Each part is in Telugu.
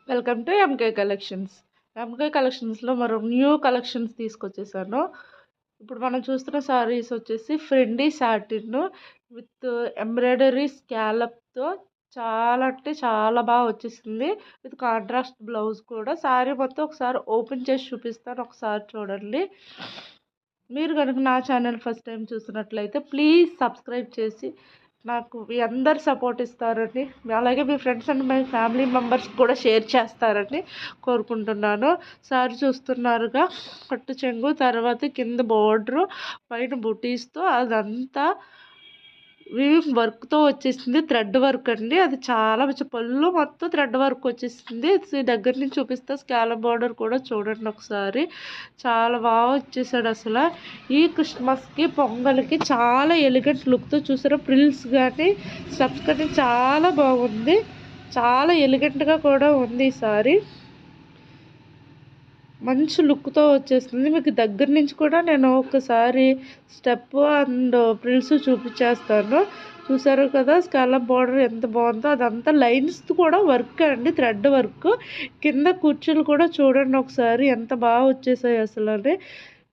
Welcome to MK collections. MK కలెక్షన్స్లో మరో న్యూ కలెక్షన్స్ తీసుకొచ్చేసాను. ఇప్పుడు మనం చూస్తున్న సారీస్ వచ్చేసి ఫ్రెండీ సాటిన్ విత్ ఎంబ్రాయిడరీ స్కాలప్తో చాలా అంటే చాలా బాగా వచ్చేసింది. విత్ కాంట్రాస్ట్ బ్లౌజ్ కూడా. సారీ మొత్తం ఒకసారి ఓపెన్ చేసి చూపిస్తాను, ఒకసారి చూడండి. మీరు కనుక నా ఛానల్ ఫస్ట్ టైం చూసినట్లయితే ప్లీజ్ సబ్స్క్రైబ్ చేసి నాకు మీ అందరు సపోర్ట్ ఇస్తారని, అలాగే మీ friends and my family members కూడా షేర్ చేస్తారని కోరుకుంటున్నాను. సారీ చూస్తున్నారుగా, కట్టు చెంగు, తర్వాత కింద బోర్డరు, పైన బుటీస్తో అదంతా వీవింగ్ వర్క్తో వచ్చేసింది. థ్రెడ్ వర్క్ అండి, అది చాలా పళ్ళు మొత్తం థ్రెడ్ వర్క్ వచ్చేసింది. దగ్గర నుంచి చూపిస్తే స్కాలప్ బోర్డర్ కూడా చూడండి ఒకసారి. చాలా బాగా వచ్చేసాడు అసలు. ఈ క్రిస్మస్కి పొంగల్కి చాలా ఎలిగెంట్ లుక్తో చూసారా, ప్రిల్స్ కానీ స్టెప్స్ కానీ చాలా బాగుంది. చాలా ఎలిగెంట్గా కూడా ఉంది ఈ సారీ. మంచి లుక్తో వచ్చేస్తుంది. మీకు దగ్గర నుంచి కూడా నేను ఒకసారి స్టెప్ అండ్ ప్రిల్స్ చూపించేస్తాను. చూసారు కదా స్కాలప్ బార్డర్ ఎంత బాగుందో. అదంతా లైన్స్ కూడా వర్క్ అండి, థ్రెడ్ వర్క్. కింద కుర్చీలు కూడా చూడండి ఒకసారి ఎంత బాగా వచ్చేసాయి అసలు. అని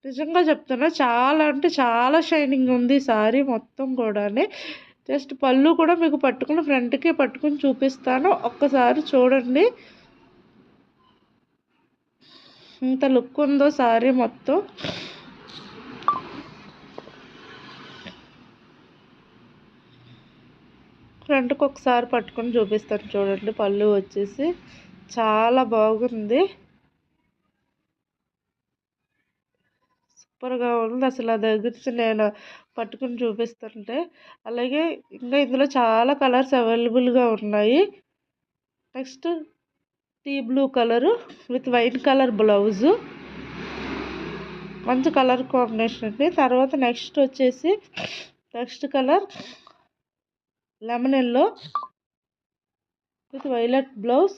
నిజంగా చెప్తున్నా, చాలా అంటే చాలా షైనింగ్ ఉంది సారీ మొత్తం కూడా. జస్ట్ పళ్ళు కూడా మీకు పట్టుకుని ఫ్రంట్కి పట్టుకుని చూపిస్తాను, ఒక్కసారి చూడండి ఇంత లుక్ ఉందో సారీ మొత్తం. ఫ్రంట్కి ఒకసారి పట్టుకొని చూపిస్తాను చూడండి. పళ్ళు వచ్చేసి చాలా బాగుంది, సూపర్గా ఉంది అసలు. ఆ దగ్గర నుంచి నేను పట్టుకుని చూపిస్తుంటే. అలాగే ఇంకా ఇందులో చాలా కలర్స్ అవైలబుల్గా ఉన్నాయి. Next tea blue colour with white colour blouse, మంచి కలర్ కాంబినేషన్ అండి. తర్వాత next colour lemon yellow with violet blouse.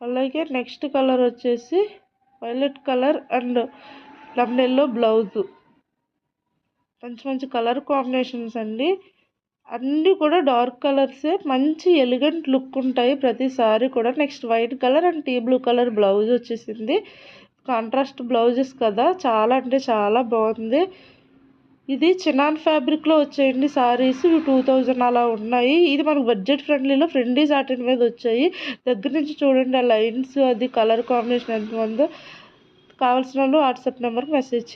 అలాగే నెక్స్ట్ కలర్ వచ్చేసి violet colour and lemon yellow blouse. మంచి మంచి కలర్ కాంబినేషన్స్ అండి. అన్నీ కూడా డార్క్ కలర్సే, మంచి ఎలిగెంట్ లుక్ ఉంటాయి ప్రతిసారి కూడా. Next white colour and tea blue colour blouse వచ్చేసింది. కాంట్రాస్ట్ బ్లౌజెస్ కదా, చాలా అంటే చాలా బాగుంది. ఇది చినాన్ ఫ్యాబ్రిక్లో వచ్చాయండి సారీస్. 2000 అలా ఉన్నాయి. ఇది మనకు బడ్జెట్ ఫ్రెండ్లీలో ఫ్రెండీ సాటిన్ మీద వచ్చాయి. దగ్గర నుంచి చూడండి ఆ లైన్స్, అది కలర్ కాంబినేషన్ ఎంత ఉందో. కావాల్సిన వాళ్ళు వాట్సాప్ నెంబర్కి మెసేజ్ చేయండి.